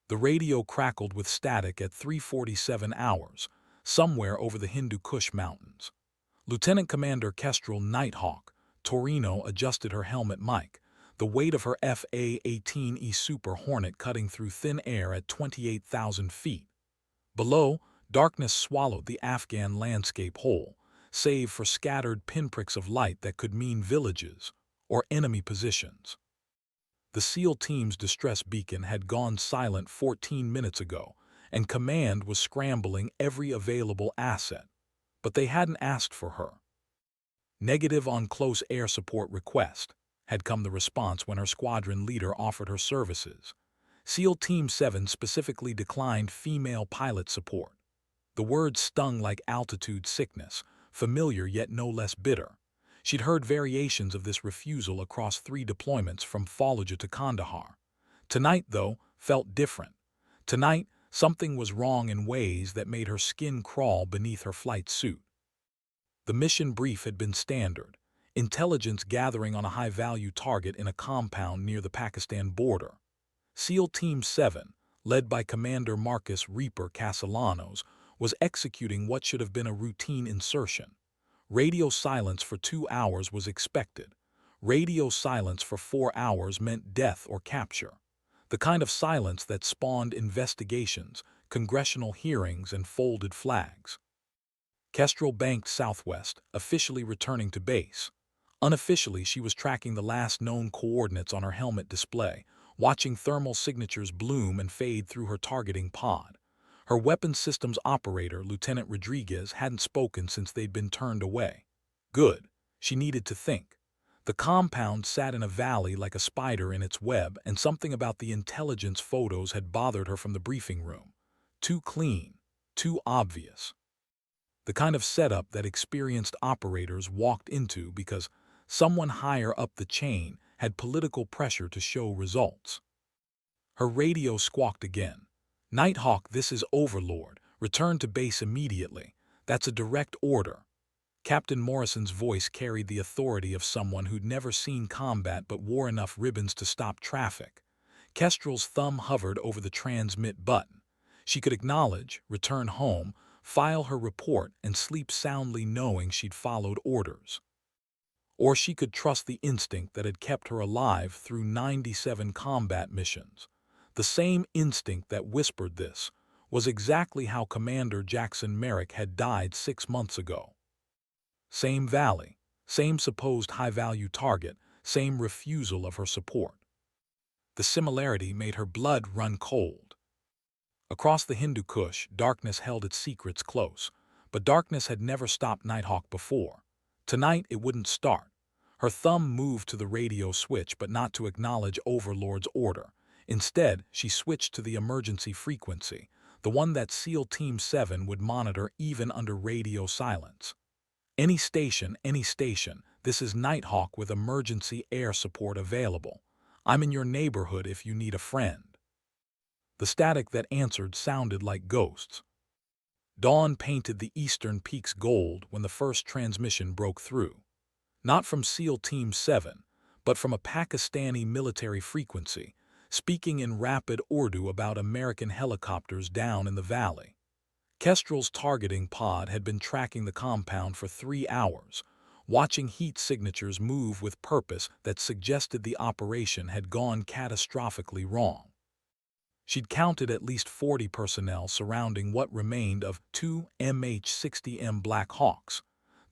The radio crackled with static at 3:47 hours, somewhere over the Hindu Kush Mountains. Lieutenant Commander Kestrel Nighthawk Torino adjusted her helmet mic, the weight of her FA-18E Super Hornet cutting through thin air at 28,000 feet. Below, darkness swallowed the Afghan landscape whole, save for scattered pinpricks of light that could mean villages or enemy positions. The SEAL team's distress beacon had gone silent 14 minutes ago, and command was scrambling every available asset, but they hadn't asked for her. Negative on close air support request, had come the response when her squadron leader offered her services. SEAL Team 7 specifically declined female pilot support. The word stung like altitude sickness, familiar yet no less bitter. She'd heard variations of this refusal across 3 deployments from Fallujah to Kandahar. Tonight, though, felt different. Tonight, something was wrong in ways that made her skin crawl beneath her flight suit. The mission brief had been standard: intelligence gathering on a high-value target in a compound near the Pakistan border. SEAL Team 7, led by Commander Marcus Reaper Castellanos, was executing what should have been a routine insertion. Radio silence for 2 hours was expected. Radio silence for 4 hours meant death or capture. The kind of silence that spawned investigations, congressional hearings, and folded flags. Kestrel banked southwest, officially returning to base. Unofficially, she was tracking the last known coordinates on her helmet display, watching thermal signatures bloom and fade through her targeting pod. Her weapons systems operator, Lieutenant Rodriguez, hadn't spoken since they'd been turned away. Good. She needed to think. The compound sat in a valley like a spider in its web, and something about the intelligence photos had bothered her from the briefing room. Too clean. Too obvious. The kind of setup that experienced operators walked into because someone higher up the chain had political pressure to show results. Her radio squawked again. "Nighthawk, this is Overlord. Return to base immediately. That's a direct order." Captain Morrison's voice carried the authority of someone who'd never seen combat but wore enough ribbons to stop traffic. Kestrel's thumb hovered over the transmit button. She could acknowledge, return home, file her report, and sleep soundly knowing she'd followed orders. Or she could trust the instinct that had kept her alive through 97 combat missions. The same instinct that whispered this was exactly how Commander Jackson Merrick had died 6 months ago. Same valley, same supposed high-value target, same refusal of her support. The similarity made her blood run cold. Across the Hindu Kush, darkness held its secrets close, but darkness had never stopped Nighthawk before. Tonight it wouldn't start. Her thumb moved to the radio switch, but not to acknowledge Overlord's order. Instead, she switched to the emergency frequency, the one that SEAL Team 7 would monitor even under radio silence. Any station, this is Nighthawk with emergency air support available. I'm in your neighborhood if you need a friend. The static that answered sounded like ghosts. Dawn painted the eastern peaks gold when the first transmission broke through. Not from SEAL Team 7, but from a Pakistani military frequency, speaking in rapid Urdu about American helicopters down in the valley. Kestrel's targeting pod had been tracking the compound for 3 hours, watching heat signatures move with purpose that suggested the operation had gone catastrophically wrong. She'd counted at least 40 personnel surrounding what remained of 2 MH-60M Black Hawks,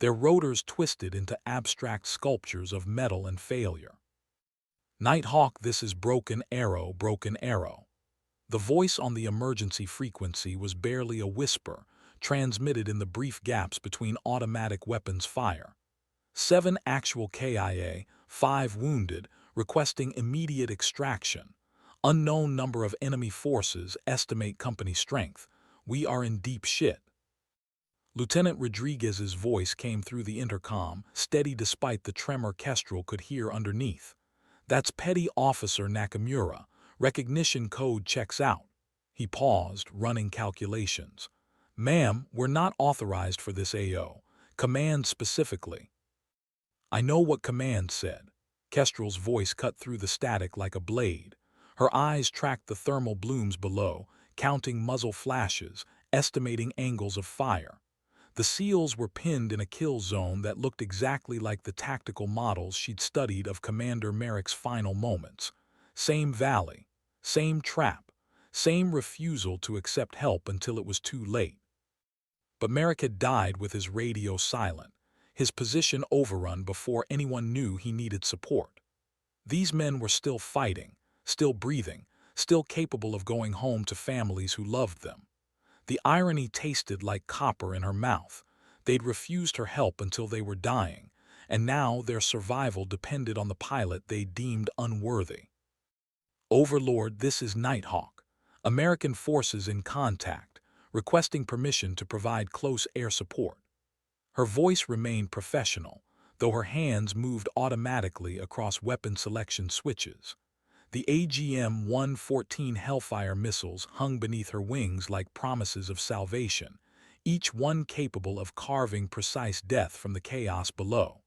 their rotors twisted into abstract sculptures of metal and failure. "Nighthawk, this is Broken Arrow, Broken Arrow." The voice on the emergency frequency was barely a whisper, transmitted in the brief gaps between automatic weapons fire. 7 actual KIA, 5 wounded, requesting immediate extraction. Unknown number of enemy forces, estimate company strength. We are in deep shit. Lieutenant Rodriguez's voice came through the intercom, steady despite the tremor Kestrel could hear underneath. "That's Petty Officer Nakamura. Recognition code checks out." He paused, running calculations. "Ma'am, we're not authorized for this AO. Command specifically." "I know what command said." Kestrel's voice cut through the static like a blade. Her eyes tracked the thermal blooms below, counting muzzle flashes, estimating angles of fire. The SEALs were pinned in a kill zone that looked exactly like the tactical models she'd studied of Commander Merrick's final moments. Same valley, same trap, same refusal to accept help until it was too late. But Merrick had died with his radio silent, his position overrun before anyone knew he needed support. These men were still fighting, still breathing, still capable of going home to families who loved them. The irony tasted like copper in her mouth. They'd refused her help until they were dying, and now their survival depended on the pilot they deemed unworthy. Overlord, this is Nighthawk. American forces in contact, requesting permission to provide close air support. Her voice remained professional, though her hands moved automatically across weapon selection switches. The AGM-114 Hellfire missiles hung beneath her wings like promises of salvation, each one capable of carving precise death from the chaos below.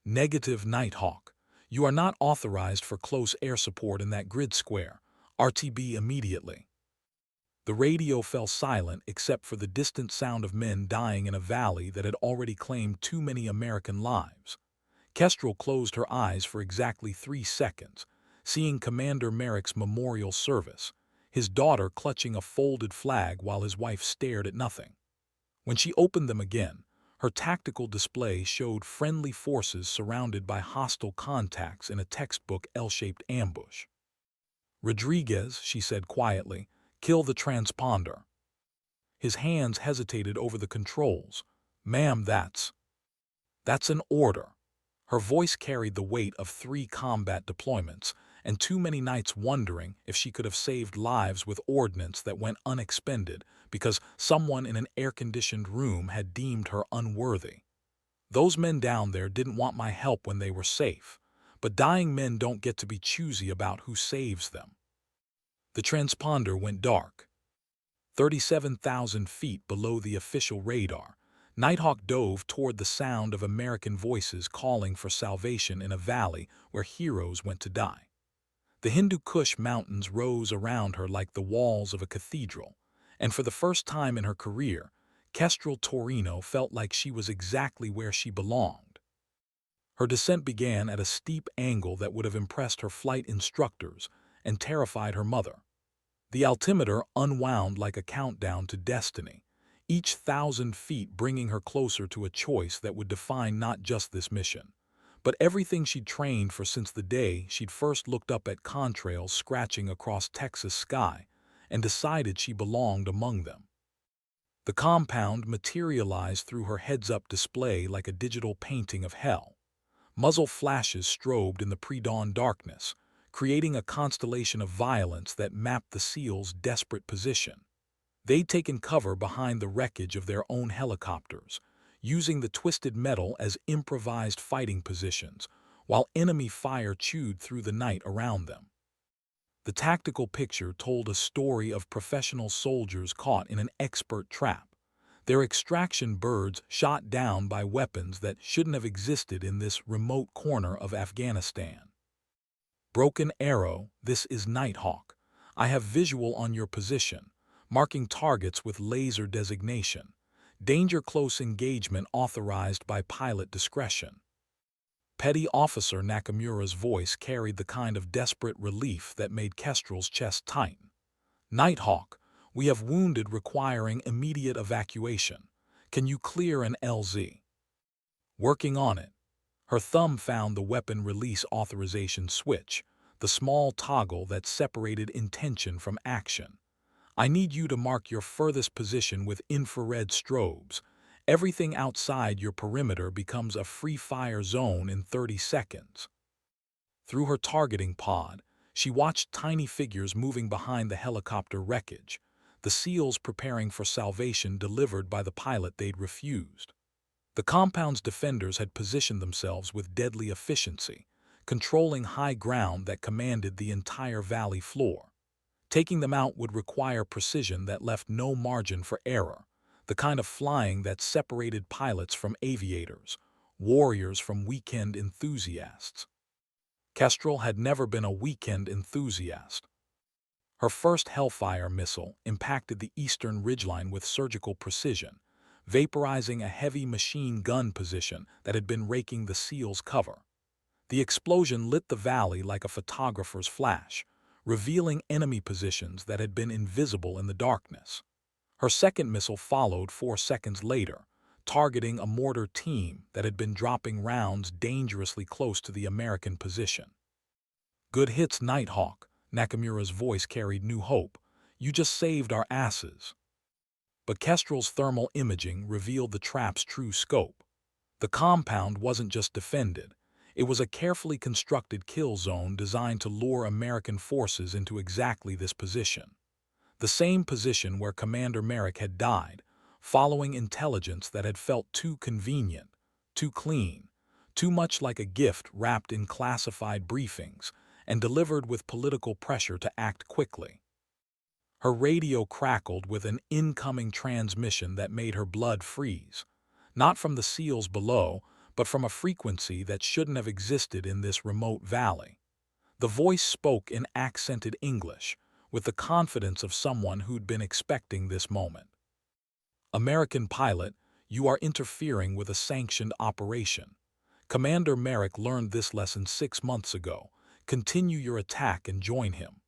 Negative, Nighthawk. You are not authorized for close air support in that grid square. RTB immediately. The radio fell silent except for the distant sound of men dying in a valley that had already claimed too many American lives. Kestrel closed her eyes for exactly 3 seconds, seeing Commander Merrick's memorial service, his daughter clutching a folded flag while his wife stared at nothing. When she opened them again, her tactical display showed friendly forces surrounded by hostile contacts in a textbook L-shaped ambush. Rodriguez, she said quietly, kill the transponder. His hands hesitated over the controls. Ma'am, that's an order. Her voice carried the weight of 3 combat deployments, and too many nights wondering if she could have saved lives with ordnance that went unexpended because someone in an air-conditioned room had deemed her unworthy. Those men down there didn't want my help when they were safe, but dying men don't get to be choosy about who saves them. The transponder went dark. 37,000 feet below the official radar, Nighthawk dove toward the sound of American voices calling for salvation in a valley where heroes went to die. The Hindu Kush mountains rose around her like the walls of a cathedral, and for the first time in her career, Kestrel Torino felt like she was exactly where she belonged. Her descent began at a steep angle that would have impressed her flight instructors and terrified her mother. The altimeter unwound like a countdown to destiny, each 1,000 feet bringing her closer to a choice that would define not just this mission, but everything she'd trained for since the day she'd first looked up at contrails scratching across Texas sky and decided she belonged among them. The compound materialized through her heads-up display like a digital painting of hell. Muzzle flashes strobed in the pre-dawn darkness, creating a constellation of violence that mapped the SEALs' desperate position. They'd taken cover behind the wreckage of their own helicopters, using the twisted metal as improvised fighting positions, while enemy fire chewed through the night around them. The tactical picture told a story of professional soldiers caught in an expert trap, their extraction birds shot down by weapons that shouldn't have existed in this remote corner of Afghanistan. Broken Arrow, this is Nighthawk. I have visual on your position, marking targets with laser designation. Danger close engagement authorized by pilot discretion. Petty Officer Nakamura's voice carried the kind of desperate relief that made Kestrel's chest tighten. Nighthawk, we have wounded requiring immediate evacuation. Can you clear an LZ? Working on it. Her thumb found the weapon release authorization switch, the small toggle that separated intention from action. I need you to mark your furthest position with infrared strobes. Everything outside your perimeter becomes a free-fire zone in 30 seconds. Through her targeting pod, she watched tiny figures moving behind the helicopter wreckage, the SEALs preparing for salvation delivered by the pilot they'd refused. The compound's defenders had positioned themselves with deadly efficiency, controlling high ground that commanded the entire valley floor. Taking them out would require precision that left no margin for error, the kind of flying that separated pilots from aviators, warriors from weekend enthusiasts. Kestrel had never been a weekend enthusiast. Her first Hellfire missile impacted the eastern ridgeline with surgical precision, vaporizing a heavy machine gun position that had been raking the SEALs' cover. The explosion lit the valley like a photographer's flash, revealing enemy positions that had been invisible in the darkness. Her second missile followed 4 seconds later, targeting a mortar team that had been dropping rounds dangerously close to the American position. "Good hits, Nighthawk," Nakamura's voice carried new hope. "You just saved our asses." But Kestrel's thermal imaging revealed the trap's true scope. The compound wasn't just defended. It was a carefully constructed kill zone designed to lure American forces into exactly this position. The same position where Commander Merrick had died, following intelligence that had felt too convenient, too clean, too much like a gift wrapped in classified briefings and delivered with political pressure to act quickly. Her radio crackled with an incoming transmission that made her blood freeze, not from the SEALs below, but from a frequency that shouldn't have existed in this remote valley. The voice spoke in accented English, with the confidence of someone who'd been expecting this moment. "American pilot, you are interfering with a sanctioned operation. Commander Merrick learned this lesson 6 months ago. Continue your attack and join him."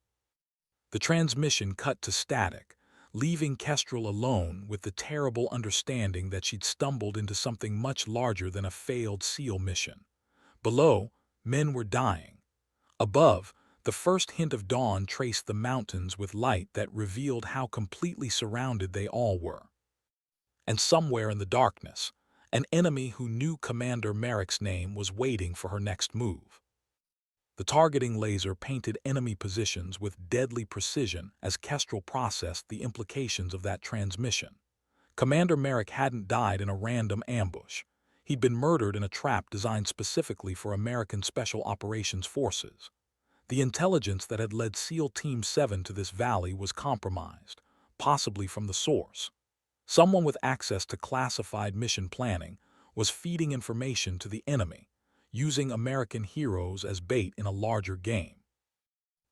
The transmission cut to static, leaving Kestrel alone with the terrible understanding that she'd stumbled into something much larger than a failed SEAL mission. Below, men were dying. Above, the first hint of dawn traced the mountains with light that revealed how completely surrounded they all were. And somewhere in the darkness, an enemy who knew Commander Merrick's name was waiting for her next move. The targeting laser painted enemy positions with deadly precision as Kestrel processed the implications of that transmission. Commander Merrick hadn't died in a random ambush. He'd been murdered in a trap designed specifically for American Special Operations Forces. The intelligence that had led SEAL Team 7 to this valley was compromised, possibly from the source. Someone with access to classified mission planning was feeding information to the enemy, using American heroes as bait in a larger game.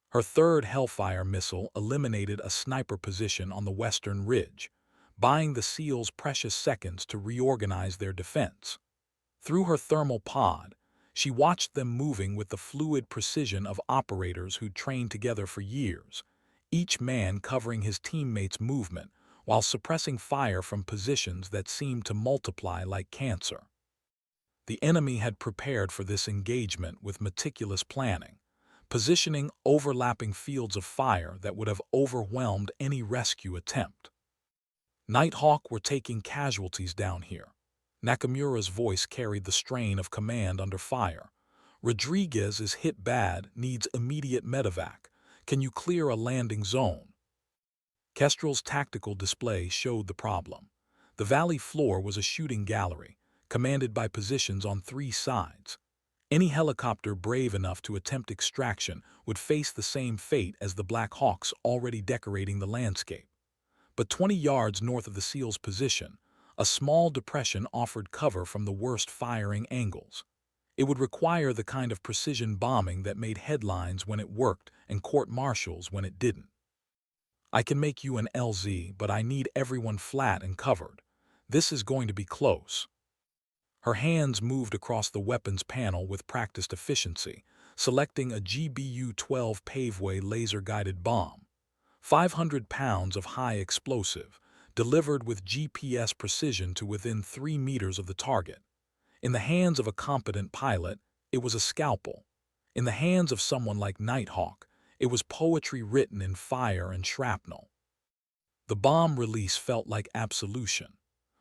Her third Hellfire missile eliminated a sniper position on the western ridge, buying the SEALs precious seconds to reorganize their defense. Through her thermal pod, she watched them moving with the fluid precision of operators who'd trained together for years, each man covering his teammate's movement while suppressing fire from positions that seemed to multiply like cancer. The enemy had prepared for this engagement with meticulous planning, positioning overlapping fields of fire that would have overwhelmed any rescue attempt. "Nighthawk were taking casualties down here." Nakamura's voice carried the strain of command under fire. "Rodriguez is hit bad, needs immediate medevac. Can you clear a landing zone?" Kestrel's tactical display showed the problem. The valley floor was a shooting gallery, commanded by positions on 3 sides. Any helicopter brave enough to attempt extraction would face the same fate as the Black Hawks already decorating the landscape. But 20 yards north of the SEALs' position, a small depression offered cover from the worst firing angles. It would require the kind of precision bombing that made headlines when it worked and court-martials when it didn't. "I can make you an LZ, but I need everyone flat and covered. This is going to be close." Her hands moved across the weapons panel with practiced efficiency, selecting a GBU-12 Paveway laser-guided bomb. 500 pounds of high explosive, delivered with GPS precision to within 3 meters of the target. In the hands of a competent pilot, it was a scalpel. In the hands of someone like Nighthawk, it was poetry written in fire and shrapnel. The bomb release felt like absolution.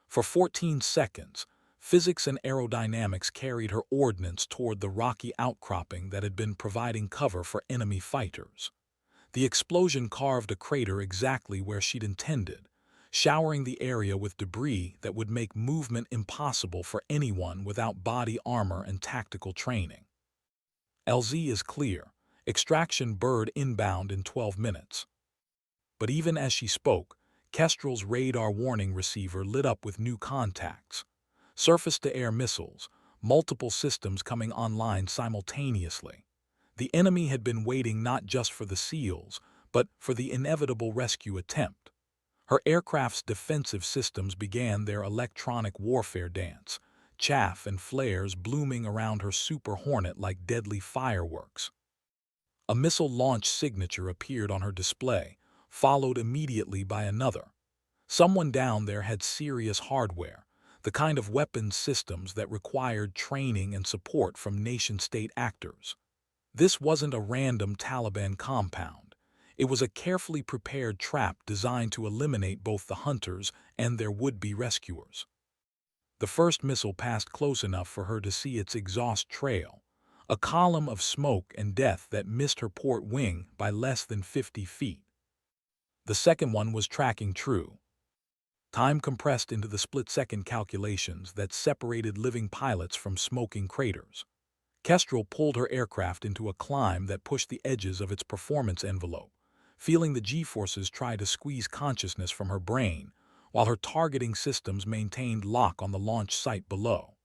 For 14 seconds, physics and aerodynamics carried her ordnance toward the rocky outcropping that had been providing cover for enemy fighters. The explosion carved a crater exactly where she'd intended, showering the area with debris that would make movement impossible for anyone without body armor and tactical training. "LZ is clear. Extraction bird inbound in 12 minutes. But even as she spoke, Kestrel's radar warning receiver lit up with new contacts. Surface-to-air missiles, multiple systems coming online simultaneously. The enemy had been waiting not just for the SEALs, but for the inevitable rescue attempt. Her aircraft's defensive systems began their electronic warfare dance, chaff and flares blooming around her Super Hornet like deadly fireworks. A missile launch signature appeared on her display, followed immediately by another. Someone down there had serious hardware, the kind of weapons systems that required training and support from nation-state actors. This wasn't a random Taliban compound. It was a carefully prepared trap designed to eliminate both the hunters and their would-be rescuers. The first missile passed close enough for her to see its exhaust trail, a column of smoke and death that missed her port wing by less than 50 feet. The second one was tracking true. Time compressed into the split-second calculations that separated living pilots from smoking craters. Kestrel pulled her aircraft into a climb that pushed the edges of its performance envelope, feeling the G-forces try to squeeze consciousness from her brain, while her targeting systems maintained lock on the launch site below.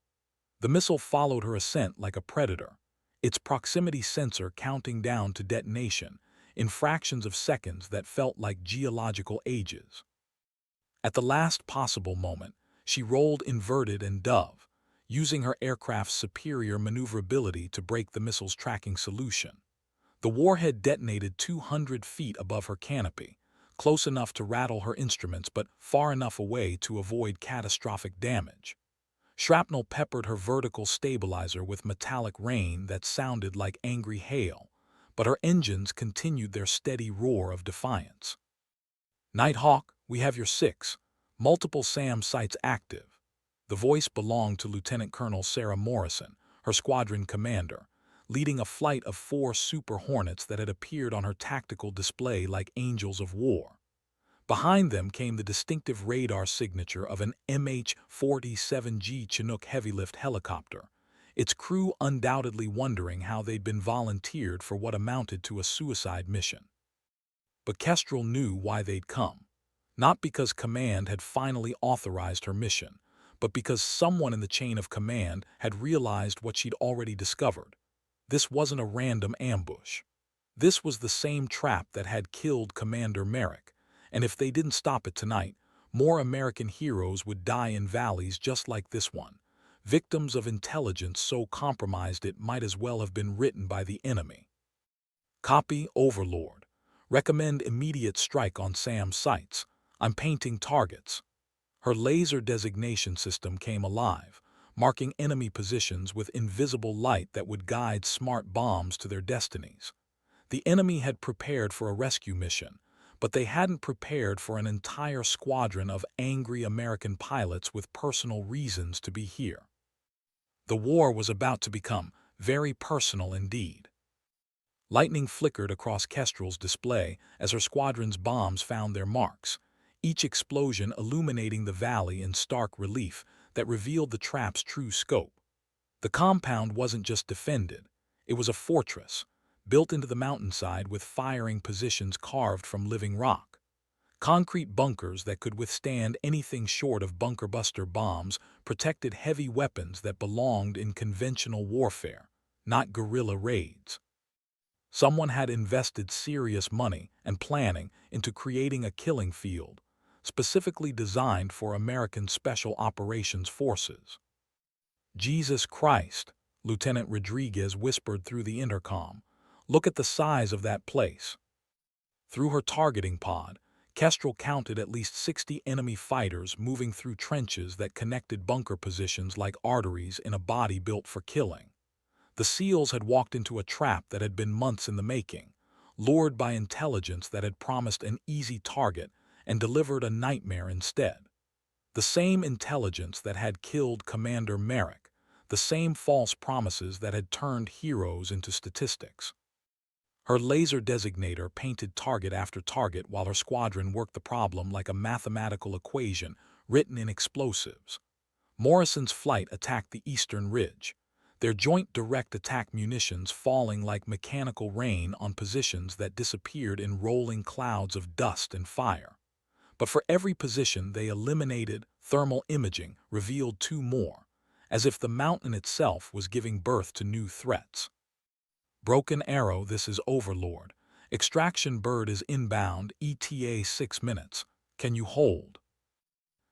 The missile followed her ascent like a predator, its proximity sensor counting down to detonation in fractions of seconds that felt like geological ages. At the last possible moment, she rolled inverted and dove, using her aircraft's superior maneuverability to break the missile's tracking solution. The warhead detonated 200 feet above her canopy, close enough to rattle her instruments but far enough away to avoid catastrophic damage. Shrapnel peppered her vertical stabilizer with metallic rain that sounded like angry hail, but her engines continued their steady roar of defiance. "Nighthawk, we have your 6. Multiple SAM sites active." The voice belonged to Lieutenant Colonel Sarah Morrison, her squadron commander, leading a flight of 4 Super Hornets that had appeared on her tactical display like angels of war. Behind them came the distinctive radar signature of an MH-47G Chinook heavy-lift helicopter, its crew undoubtedly wondering how they'd been volunteered for what amounted to a suicide mission. But Kestrel knew why they'd come. Not because command had finally authorized her mission, but because someone in the chain of command had realized what she'd already discovered. This wasn't a random ambush. This was the same trap that had killed Commander Merrick, and if they didn't stop it tonight, more American heroes would die in valleys just like this one, victims of intelligence so compromised it might as well have been written by the enemy. Copy, Overlord. Recommend immediate strike on SAM sites. I'm painting targets. Her laser designation system came alive, marking enemy positions with invisible light that would guide smart bombs to their destinies. The enemy had prepared for a rescue mission, but they hadn't prepared for an entire squadron of angry American pilots with personal reasons to be here. The war was about to become very personal indeed. Lightning flickered across Kestrel's display as her squadron's bombs found their marks, each explosion illuminating the valley in stark relief that revealed the trap's true scope. The compound wasn't just defended, it was a fortress, built into the mountainside with firing positions carved from living rock. Concrete bunkers that could withstand anything short of bunker-buster bombs protected heavy weapons that belonged in conventional warfare, not guerrilla raids. Someone had invested serious money and planning into creating a killing field, specifically designed for American Special Operations Forces. "Jesus Christ," Lieutenant Rodriguez whispered through the intercom. "Look at the size of that place." Through her targeting pod, Kestrel counted at least 60 enemy fighters moving through trenches that connected bunker positions like arteries in a body built for killing. The SEALs had walked into a trap that had been months in the making, lured by intelligence that had promised an easy target and delivered a nightmare instead. The same intelligence that had killed Commander Merrick, the same false promises that had turned heroes into statistics. Her laser designator painted target after target while her squadron worked the problem like a mathematical equation written in explosives. Morrison's flight attacked the eastern ridge, their joint direct attack munitions falling like mechanical rain on positions that disappeared in rolling clouds of dust and fire. But for every position they eliminated, thermal imaging revealed 2 more, as if the mountain itself was giving birth to new threats. Broken Arrow, this is Overlord. Extraction bird is inbound, ETA 6 minutes. Can you hold?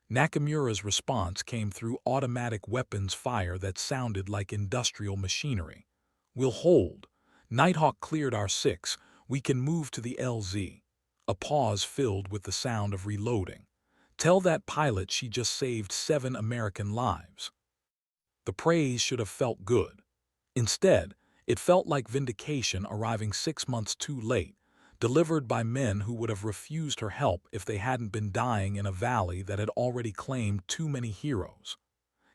Nakamura's response came through automatic weapons fire that sounded like industrial machinery. We'll hold. Nighthawk cleared our 6. We can move to the LZ. A pause filled with the sound of reloading. Tell that pilot she just saved 7 American lives. The praise should have felt good. Instead, it felt like vindication arriving 6 months too late, delivered by men who would have refused her help if they hadn't been dying in a valley that had already claimed too many heroes.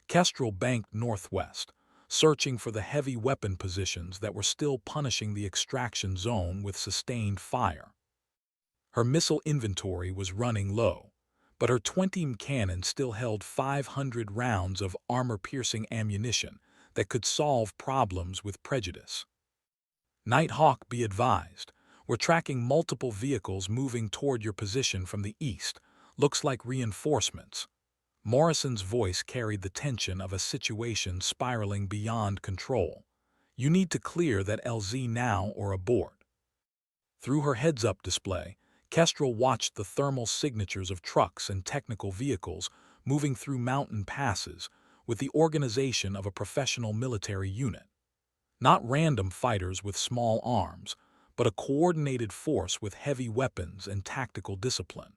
Kestrel banked northwest, searching for the heavy weapon positions that were still punishing the extraction zone with sustained fire. Her missile inventory was running low, but her 20 cannon still held 500 rounds of armor-piercing ammunition that could solve problems with prejudice. Nighthawk, be advised, we're tracking multiple vehicles moving toward your position from the east. Looks like reinforcements. Morrison's voice carried the tension of a situation spiraling beyond control. You need to clear that LZ now or abort. Through her heads-up display, Kestrel watched the thermal signatures of trucks and technical vehicles moving through mountain passes with the organization of a professional military unit. Not random fighters with small arms, but a coordinated force with heavy weapons and tactical discipline.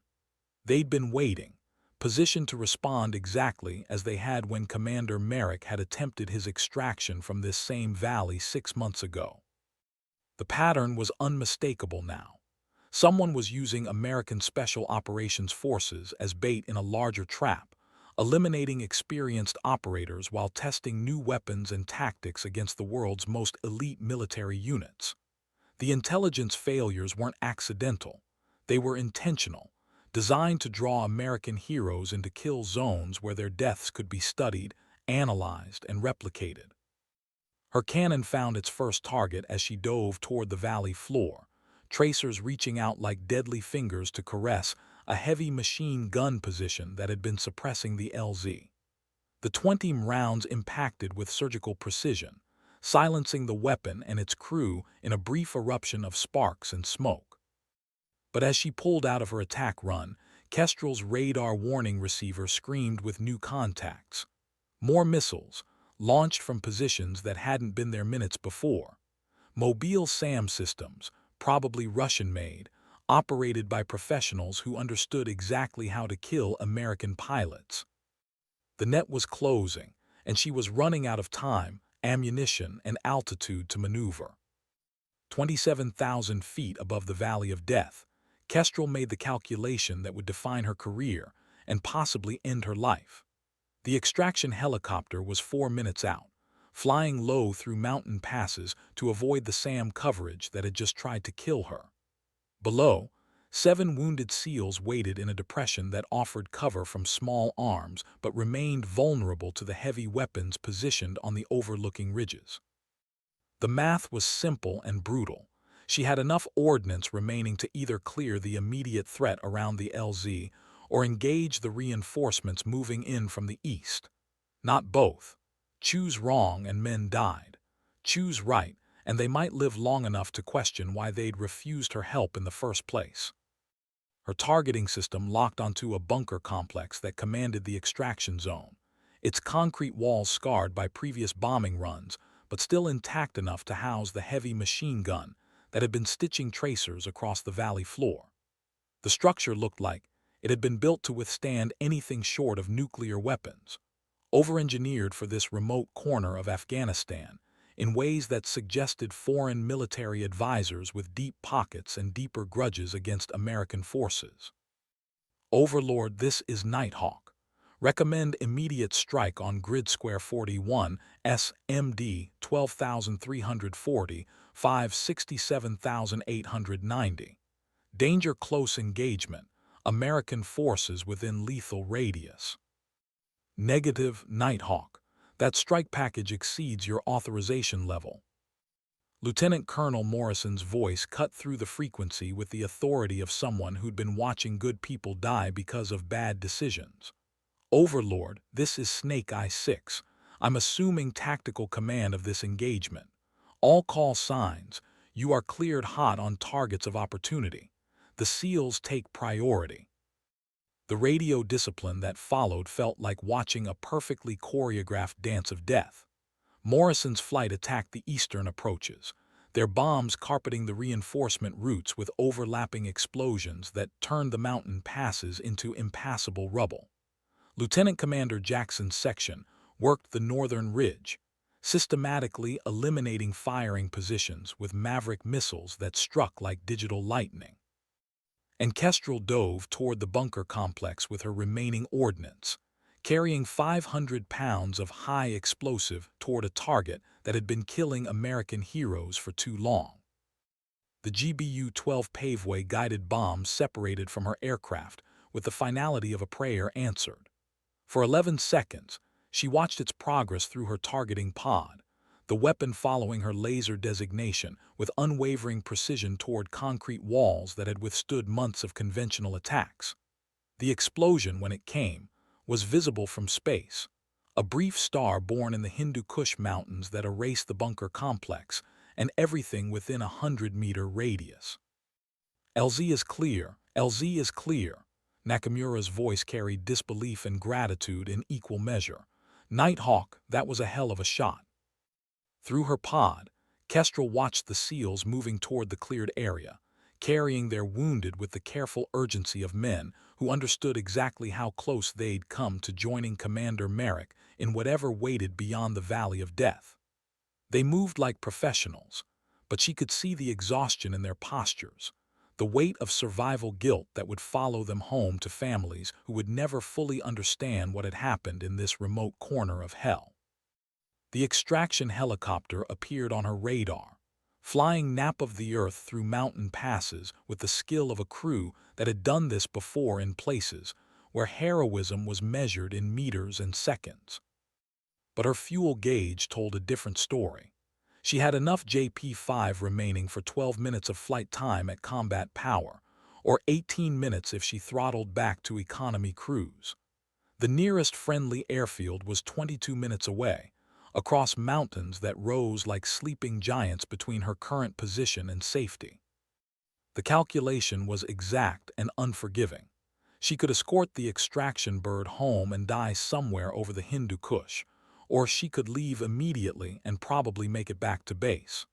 They'd been waiting, positioned to respond exactly as they had when Commander Merrick had attempted his extraction from this same valley 6 months ago. The pattern was unmistakable now. Someone was using American Special Operations Forces as bait in a larger trap, eliminating experienced operators while testing new weapons and tactics against the world's most elite military units. The intelligence failures weren't accidental. They were intentional, designed to draw American heroes into kill zones where their deaths could be studied, analyzed, and replicated. Her cannon found its first target as she dove toward the valley floor, tracers reaching out like deadly fingers to caress a heavy machine gun position that had been suppressing the LZ. The 20 rounds impacted with surgical precision, silencing the weapon and its crew in a brief eruption of sparks and smoke. But as she pulled out of her attack run, Kestrel's radar warning receiver screamed with new contacts. More missiles, launched from positions that hadn't been there minutes before. Mobile SAM systems, probably Russian-made, operated by professionals who understood exactly how to kill American pilots. The net was closing, and she was running out of time, ammunition, and altitude to maneuver. 27,000 feet above the Valley of Death, Kestrel made the calculation that would define her career and possibly end her life. The extraction helicopter was 4 minutes out, flying low through mountain passes to avoid the SAM coverage that had just tried to kill her. Below, 7 wounded SEALs waited in a depression that offered cover from small arms but remained vulnerable to the heavy weapons positioned on the overlooking ridges. The math was simple and brutal. She had enough ordnance remaining to either clear the immediate threat around the LZ or engage the reinforcements moving in from the east. Not both. Choose wrong and men died. Choose right, and they might live long enough to question why they'd refused her help in the first place. Her targeting system locked onto a bunker complex that commanded the extraction zone, its concrete walls scarred by previous bombing runs, but still intact enough to house the heavy machine gun that had been stitching tracers across the valley floor. The structure looked like it had been built to withstand anything short of nuclear weapons, over-engineered for this remote corner of Afghanistan in ways that suggested foreign military advisors with deep pockets and deeper grudges against American forces. Overlord, this is Nighthawk. Recommend immediate strike on Grid Square 41, SMD 12,340, 567,890. Danger close engagement. American forces within lethal radius. Negative, Nighthawk. That strike package exceeds your authorization level. Lieutenant Colonel Morrison's voice cut through the frequency with the authority of someone who'd been watching good people die because of bad decisions. Overlord, this is Snake Eye 6. I'm assuming tactical command of this engagement. All call signs. You are cleared hot on targets of opportunity. The SEALs take priority. The radio discipline that followed felt like watching a perfectly choreographed dance of death. Morrison's flight attacked the eastern approaches, their bombs carpeting the reinforcement routes with overlapping explosions that turned the mountain passes into impassable rubble. Lieutenant Commander Jackson's section worked the northern ridge, systematically eliminating firing positions with Maverick missiles that struck like digital lightning. And Kestrel dove toward the bunker complex with her remaining ordnance, carrying 500 pounds of high explosive toward a target that had been killing American heroes for too long. The GBU-12 Paveway guided bomb separated from her aircraft with the finality of a prayer answered. For 11 seconds, she watched its progress through her targeting pod, the weapon following her laser designation with unwavering precision toward concrete walls that had withstood months of conventional attacks. The explosion, when it came, was visible from space, a brief star born in the Hindu Kush Mountains that erased the bunker complex and everything within a 100-meter radius. LZ is clear, LZ is clear. Nakamura's voice carried disbelief and gratitude in equal measure. Nighthawk, that was a hell of a shot. Through her pod, Kestrel watched the SEALs moving toward the cleared area, carrying their wounded with the careful urgency of men who understood exactly how close they'd come to joining Commander Merrick in whatever waited beyond the Valley of Death. They moved like professionals, but she could see the exhaustion in their postures, the weight of survival guilt that would follow them home to families who would never fully understand what had happened in this remote corner of hell. The extraction helicopter appeared on her radar, flying nap of the earth through mountain passes with the skill of a crew that had done this before in places where heroism was measured in meters and seconds. But her fuel gauge told a different story. She had enough JP-5 remaining for 12 minutes of flight time at combat power, or 18 minutes if she throttled back to economy cruise. The nearest friendly airfield was 22 minutes away, across mountains that rose like sleeping giants between her current position and safety. The calculation was exact and unforgiving. She could escort the extraction bird home and die somewhere over the Hindu Kush, or she could leave immediately and probably make it back to base.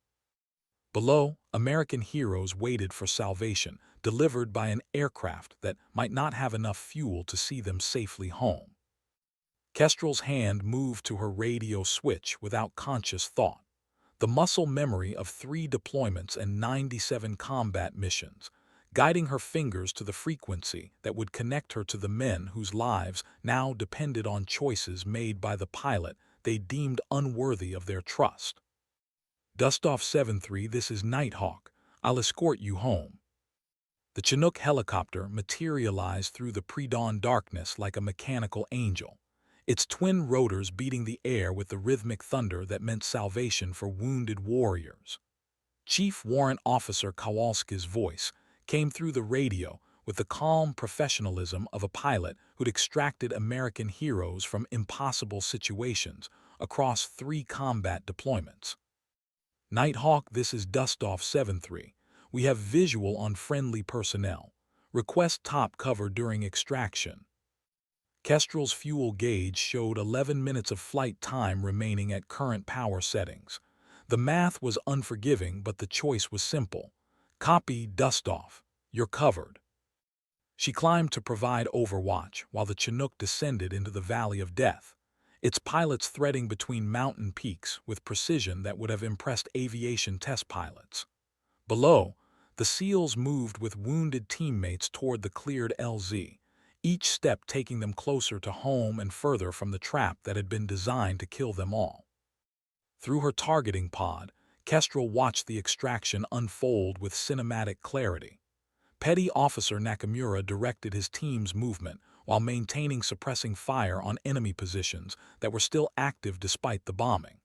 Below, American heroes waited for salvation, delivered by an aircraft that might not have enough fuel to see them safely home. Kestrel's hand moved to her radio switch without conscious thought. The muscle memory of 3 deployments and 97 combat missions, guiding her fingers to the frequency that would connect her to the men whose lives now depended on choices made by the pilot they deemed unworthy of their trust. Dustoff 7-3, this is Nighthawk. I'll escort you home. The Chinook helicopter materialized through the pre-dawn darkness like a mechanical angel, its twin rotors beating the air with the rhythmic thunder that meant salvation for wounded warriors. Chief Warrant Officer Kowalski's voice came through the radio with the calm professionalism of a pilot who'd extracted American heroes from impossible situations across 3 combat deployments. Nighthawk, this is Dustoff 7-3. We have visual on friendly personnel. Request top cover during extraction. Kestrel's fuel gauge showed 11 minutes of flight time remaining at current power settings. The math was unforgiving, but the choice was simple. Copy, Dustoff. You're covered. She climbed to provide overwatch while the Chinook descended into the Valley of Death, its pilots threading between mountain peaks with precision that would have impressed aviation test pilots. Below, the SEALs moved with wounded teammates toward the cleared LZ, each step taking them closer to home and further from the trap that had been designed to kill them all. Through her targeting pod, Kestrel watched the extraction unfold with cinematic clarity. Petty Officer Nakamura directed his team's movement while maintaining suppressing fire on enemy positions that were still active despite the bombing.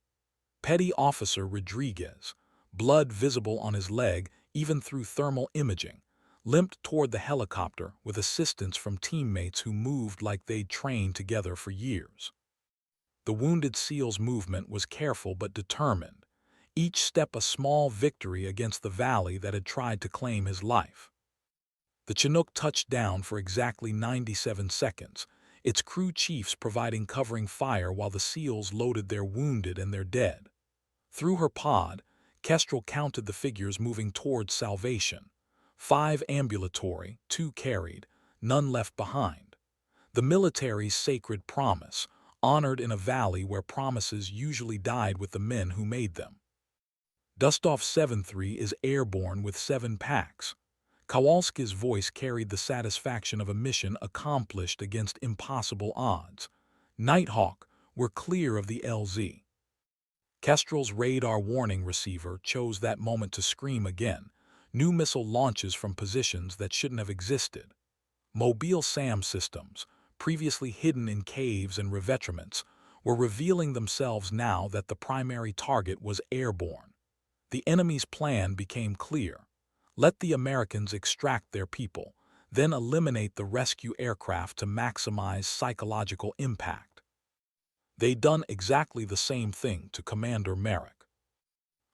Petty Officer Rodriguez, blood visible on his leg even through thermal imaging, limped toward the helicopter with assistance from teammates who moved like they'd trained together for years. The wounded SEAL's movement was careful but determined, each step a small victory against the valley that had tried to claim his life. The Chinook touched down for exactly 97 seconds, its crew chiefs providing covering fire while the SEALs loaded their wounded and their dead. Through her pod, Kestrel counted the figures moving towards salvation. 5 ambulatory, 2 carried, none left behind. The military's sacred promise, honored in a valley where promises usually died with the men who made them. Dustoff 7-3 is airborne with 7 packs. Kowalski's voice carried the satisfaction of a mission accomplished against impossible odds. Nighthawk, we're clear of the LZ. Kestrel's radar warning receiver chose that moment to scream again. New missile launches from positions that shouldn't have existed. Mobile SAM systems, previously hidden in caves and revetriments, were revealing themselves now that the primary target was airborne. The enemy's plan became clear. Let the Americans extract their people, then eliminate the rescue aircraft to maximize psychological impact. They'd done exactly the same thing to Commander Merrick.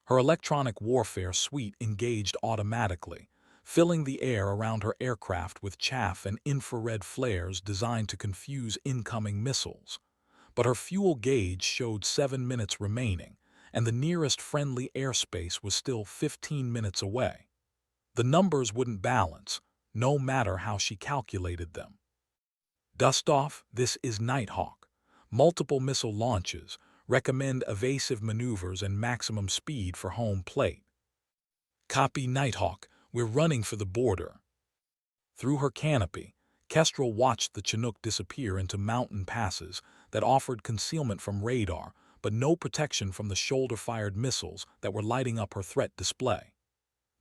Her electronic warfare suite engaged automatically, filling the air around her aircraft with chaff and infrared flares designed to confuse incoming missiles. But her fuel gauge showed 7 minutes remaining, and the nearest friendly airspace was still 15 minutes away. The numbers wouldn't balance, no matter how she calculated them. Dustoff, this is Nighthawk. Multiple missile launches. Recommend evasive maneuvers and maximum speed for home plate. Copy Nighthawk, we're running for the border. Through her canopy, Kestrel watched the Chinook disappear into mountain passes that offered concealment from radar, but no protection from the shoulder-fired missiles that were lighting up her threat display.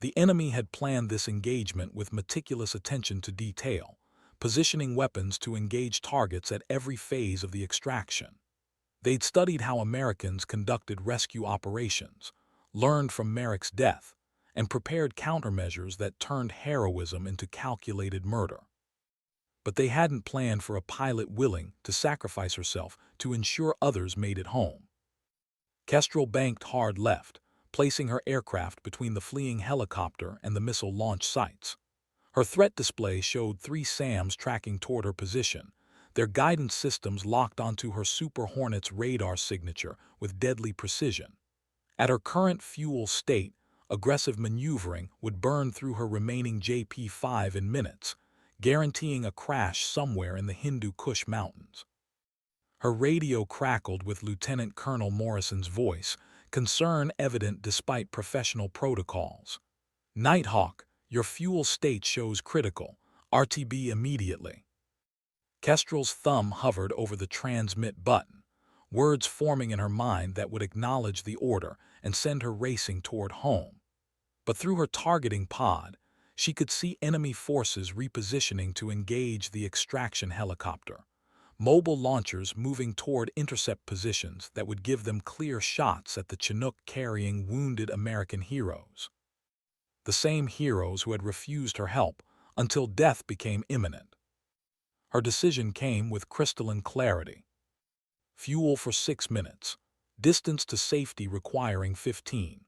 The enemy had planned this engagement with meticulous attention to detail, positioning weapons to engage targets at every phase of the extraction. They'd studied how Americans conducted rescue operations, learned from Merrick's death, and prepared countermeasures that turned heroism into calculated murder. But they hadn't planned for a pilot willing to sacrifice herself to ensure others made it home. Kestrel banked hard left, placing her aircraft between the fleeing helicopter and the missile launch sites. Her threat display showed 3 SAMs tracking toward her position, their guidance systems locked onto her Super Hornet's radar signature with deadly precision. At her current fuel state, aggressive maneuvering would burn through her remaining JP-5 in minutes, guaranteeing a crash somewhere in the Hindu Kush Mountains. Her radio crackled with Lieutenant Colonel Morrison's voice, concern evident despite professional protocols. Nighthawk, your fuel state shows critical. RTB immediately. Kestrel's thumb hovered over the transmit button, words forming in her mind that would acknowledge the order and send her racing toward home. But through her targeting pod, she could see enemy forces repositioning to engage the extraction helicopter, mobile launchers moving toward intercept positions that would give them clear shots at the Chinook carrying wounded American heroes. The same heroes who had refused her help until death became imminent. Her decision came with crystalline clarity. Fuel for 6 minutes, distance to safety requiring 15.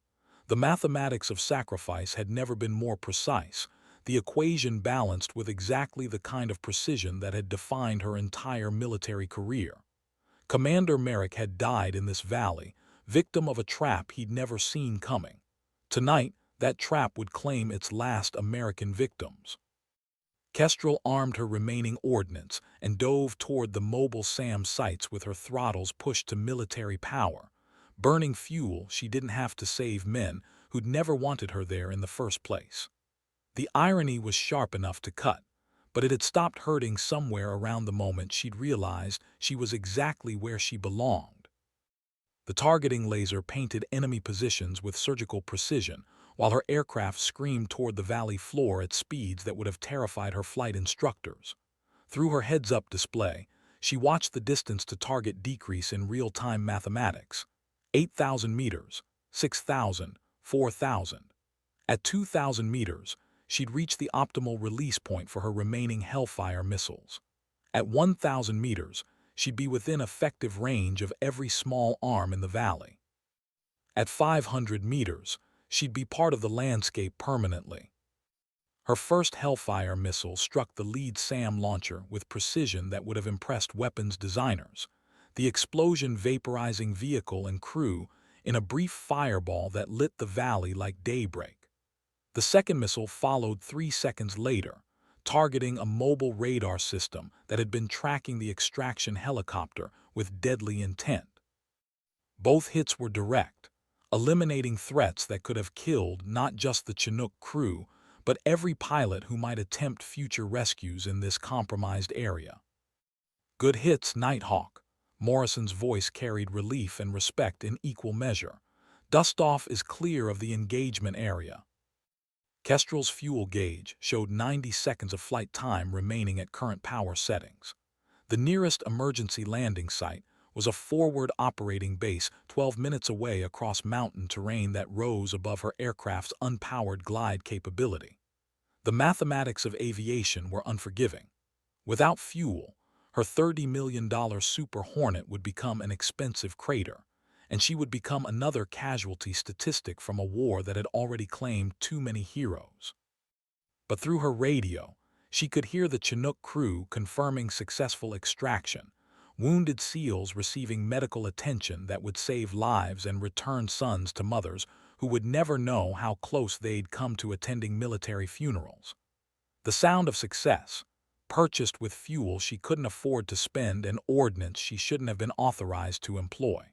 The mathematics of sacrifice had never been more precise, the equation balanced with exactly the kind of precision that had defined her entire military career. Commander Merrick had died in this valley, victim of a trap he'd never seen coming. Tonight, that trap would claim its last American victims. Kestrel armed her remaining ordnance and dove toward the mobile SAM sites with her throttles pushed to military power, burning fuel she didn't have to save men who'd never wanted her there in the first place. The irony was sharp enough to cut, but it had stopped hurting somewhere around the moment she'd realized she was exactly where she belonged. The targeting laser painted enemy positions with surgical precision, while her aircraft screamed toward the valley floor at speeds that would have terrified her flight instructors. Through her heads-up display, she watched the distance to target decrease in real-time mathematics. 8,000 meters, 6,000, 4,000. At 2,000 meters, she'd reached the optimal release point for her remaining Hellfire missiles. At 1,000 meters, she'd be within effective range of every small arm in the valley. At 500 meters, she'd be part of the landscape permanently. Her first Hellfire missile struck the lead SAM launcher with precision that would have impressed weapons designers, the explosion vaporizing vehicle and crew in a brief fireball that lit the valley like daybreak. The second missile followed 3 seconds later, targeting a mobile radar system that had been tracking the extraction helicopter with deadly intent. Both hits were direct, eliminating threats that could have killed not just the Chinook crew, but every pilot who might attempt future rescues in this compromised area. "Good hits, Nighthawk." Morrison's voice carried relief and respect in equal measure. "Dust-off is clear of the engagement area." Kestrel's fuel gauge showed 90 seconds of flight time remaining at current power settings. The nearest emergency landing site was a forward operating base 12 minutes away across mountain terrain that rose above her aircraft's unpowered glide capability. The mathematics of aviation were unforgiving. Without fuel, her $30 million Super Hornet would become an expensive crater, and she would become another casualty statistic from a war that had already claimed too many heroes. But through her radio, she could hear the Chinook crew confirming successful extraction, wounded SEALs receiving medical attention that would save lives and return sons to mothers who would never know how close they'd come to attending military funerals. The sound of success, purchased with fuel she couldn't afford to spend and ordnance she shouldn't have been authorized to employ.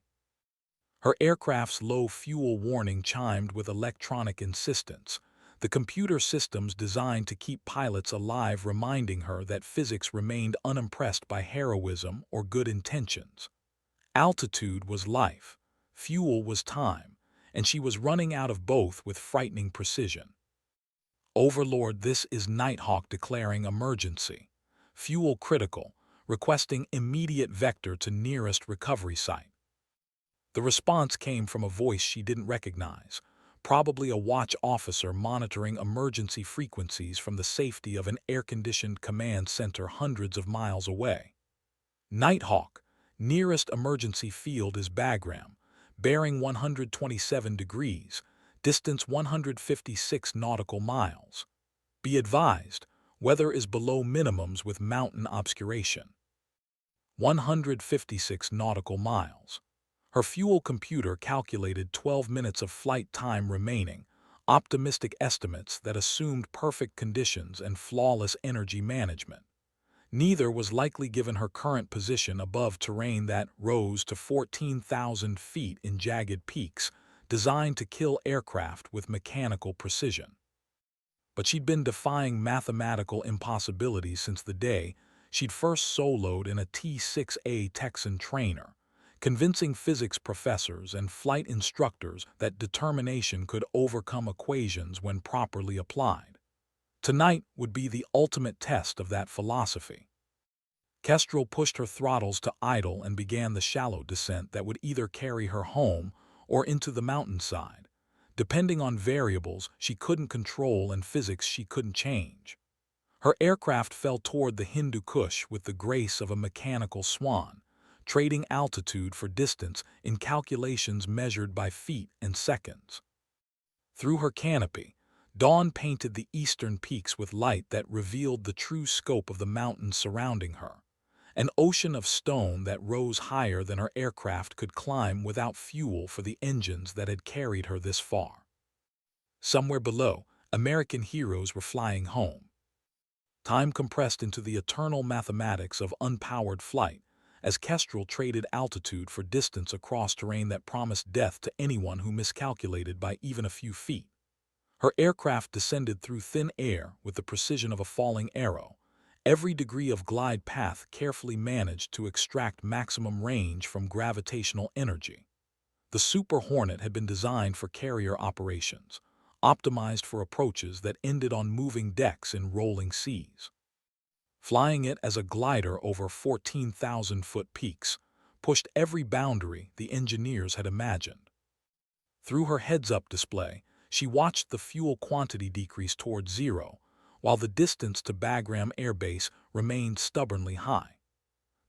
Her aircraft's low fuel warning chimed with electronic insistence, the computer systems designed to keep pilots alive reminding her that physics remained unimpressed by heroism or good intentions. Altitude was life, fuel was time, and she was running out of both with frightening precision. "Overlord, this is Nighthawk declaring emergency. Fuel critical, requesting immediate vector to nearest recovery site." The response came from a voice she didn't recognize, probably a watch officer monitoring emergency frequencies from the safety of an air-conditioned command center hundreds of miles away. "Nighthawk, nearest emergency field is Bagram, bearing 127 degrees, distance 156 nautical miles. Be advised, weather is below minimums with mountain obscuration." 156 nautical miles. Her fuel computer calculated 12 minutes of flight time remaining, optimistic estimates that assumed perfect conditions and flawless energy management. Neither was likely given her current position above terrain that rose to 14,000 feet in jagged peaks, designed to kill aircraft with mechanical precision. But she'd been defying mathematical impossibilities since the day she'd first soloed in a T-6A Texan trainer, convincing physics professors and flight instructors that determination could overcome equations when properly applied. Tonight would be the ultimate test of that philosophy. Kestrel pushed her throttles to idle and began the shallow descent that would either carry her home or into the mountainside, depending on variables she couldn't control and physics she couldn't change. Her aircraft fell toward the Hindu Kush with the grace of a mechanical swan, trading altitude for distance in calculations measured by feet and seconds. Through her canopy, dawn painted the eastern peaks with light that revealed the true scope of the mountains surrounding her, an ocean of stone that rose higher than her aircraft could climb without fuel for the engines that had carried her this far. Somewhere below, American heroes were flying home. Time compressed into the eternal mathematics of unpowered flight, as Kestrel traded altitude for distance across terrain that promised death to anyone who miscalculated by even a few feet. Her aircraft descended through thin air with the precision of a falling arrow, every degree of glide path carefully managed to extract maximum range from gravitational energy. The Super Hornet had been designed for carrier operations, optimized for approaches that ended on moving decks in rolling seas. Flying it as a glider over 14,000-foot peaks pushed every boundary the engineers had imagined. Through her heads-up display, she watched the fuel quantity decrease toward zero, while the distance to Bagram Air Base remained stubbornly high.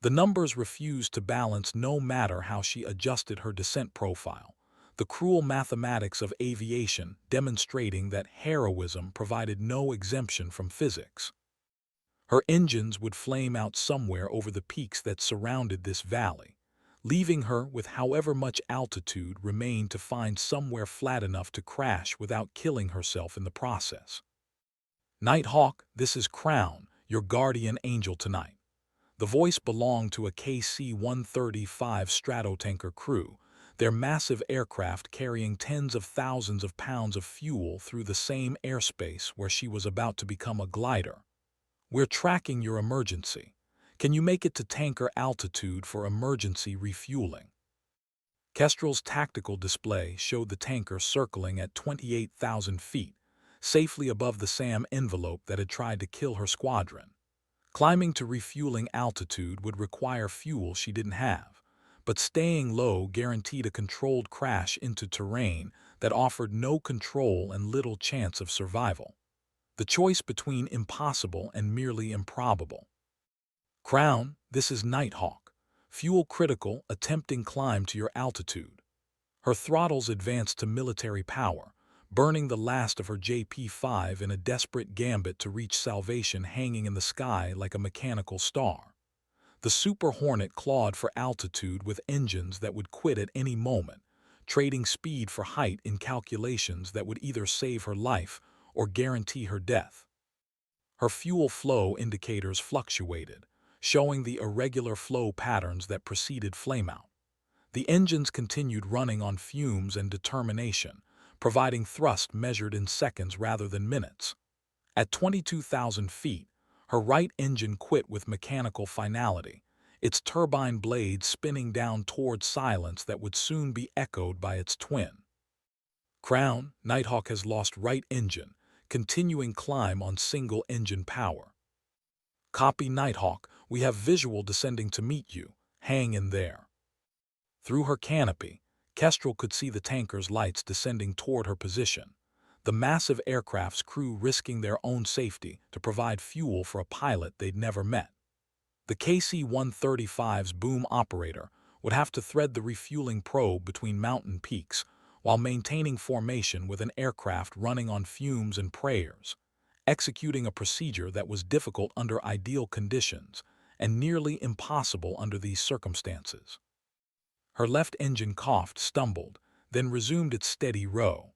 The numbers refused to balance no matter how she adjusted her descent profile. the cruel mathematics of aviation demonstrating that heroism provided no exemption from physics. Her engines would flame out somewhere over the peaks that surrounded this valley, leaving her with however much altitude remained to find somewhere flat enough to crash without killing herself in the process. Nighthawk, this is Crown, your guardian angel tonight. The voice belonged to a KC-135 Stratotanker crew, their massive aircraft carrying tens of thousands of pounds of fuel through the same airspace where she was about to become a glider. We're tracking your emergency. Can you make it to tanker altitude for emergency refueling? Kestrel's tactical display showed the tanker circling at 28,000 feet, safely above the SAM envelope that had tried to kill her squadron. Climbing to refueling altitude would require fuel she didn't have, but staying low guaranteed a controlled crash into terrain that offered no control and little chance of survival. The choice between impossible and merely improbable. Crown, this is Nighthawk. Fuel critical, attempting climb to your altitude. Her throttles advanced to military power, burning the last of her JP-5 in a desperate gambit to reach salvation hanging in the sky like a mechanical star. The Super Hornet clawed for altitude with engines that would quit at any moment, trading speed for height in calculations that would either save her life or guarantee her death. Her fuel flow indicators fluctuated, showing the irregular flow patterns that preceded flameout. The engines continued running on fumes and determination, providing thrust measured in seconds rather than minutes. At 22,000 feet, her right engine quit with mechanical finality, its turbine blades spinning down toward silence that would soon be echoed by its twin. Crown, Nighthawk has lost right engine, continuing climb on single engine power. Copy Nighthawk, we have visual descending to meet you, hang in there. Through her canopy, Kestrel could see the tanker's lights descending toward her position, the massive aircraft's crew risking their own safety to provide fuel for a pilot they'd never met. The KC-135's boom operator would have to thread the refueling probe between mountain peaks while maintaining formation with an aircraft running on fumes and prayers, executing a procedure that was difficult under ideal conditions and nearly impossible under these circumstances. Her left engine coughed, stumbled, then resumed its steady row.